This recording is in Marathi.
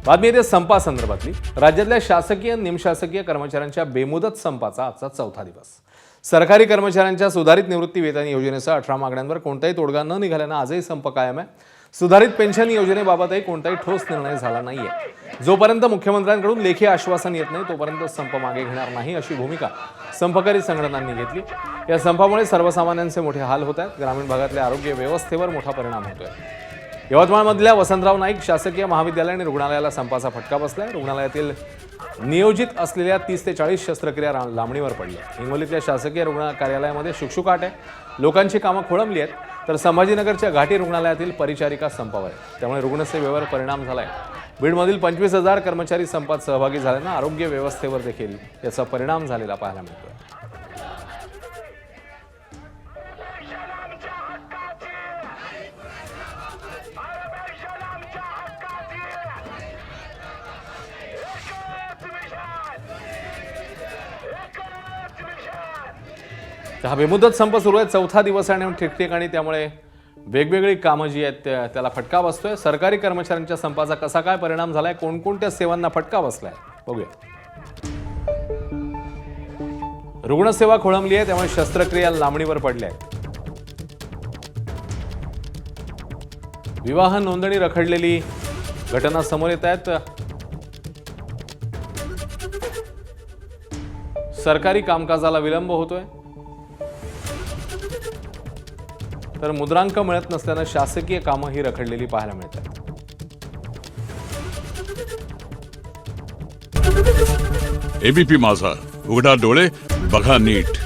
बातमी येते संपासंदर्भातली। राज्यातल्या शासकीय निमशासकीय कर्मचाऱ्यांच्या बेमुदत संपाचा आजचा चौथा दिवस। सरकारी कर्मचाऱ्यांच्या सुधारित निवृत्ती वेतन योजनेसह 18 मागण्यांवर कोणताही तोडगा न निघाल्यानं आजही संप कायम आहे। सुधारित पेन्शन योजनेबाबतही कोणताही ठोस निर्णय झाला नाहीये। जोपर्यंत मुख्यमंत्र्यांकडून लेखी आश्वासन येत नाही तोपर्यंत संप मागे घेणार नाही अशी भूमिका संपकरी संघटनांनी घेतली। या संपामुळे सर्वसामान्यांचे मोठे हाल होत आहेत। ग्रामीण भागातल्या आरोग्य व्यवस्थेवर मोठा परिणाम होतोय। यवतमाळमधल्या वसंतराव नाईक शासकीय महाविद्यालय आणि रुग्णालयाला संपाचा फटका बसलाय। रुग्णालयातील नियोजित असलेल्या 30 ते 40 शस्त्रक्रिया लांबणीवर पडल्या। हिंगोलीतल्या शासकीय रुग्ण कार्यालयामध्ये शुकशुकाट आहे। लोकांची कामं खोळंबली आहेत, तर संभाजीनगरच्या घाटी रुग्णालयातील परिचारिका संपावर आहे, त्यामुळे रुग्णसेवेवर परिणाम झालाय। बीडमधील 25,000 कर्मचारी संपात सहभागी झाल्यानं आरोग्य व्यवस्थेवर देखील याचा परिणाम झालेला पाहायला मिळतोय। हा बेमुदत संप सुरू आहे, चौथा दिवस आणि ठिकठिकाणी त्यामुळे वेगवेगळी कामं जी आहेत त्याला फटका बसतोय। सरकारी कर्मचाऱ्यांच्या संपाचा कसा काय परिणाम झालाय, कोणकोणत्या सेवांना फटका बसलाय बघूया। रुग्णसेवा खोळंबली आहे, त्यामुळे शस्त्रक्रिया लांबणीवर पडल्या आहेत। विवाह नोंदणी रखडलेली घटना समोर येत आहेत। सरकारी कामकाजाला विलंब होतोय, तर मुद्रांक मिळत नसल्यानं शासकीय कामं ही रखडलेली पाहायला मिळतात। एबीपी माझा, उघडा डोळे बघा नीट।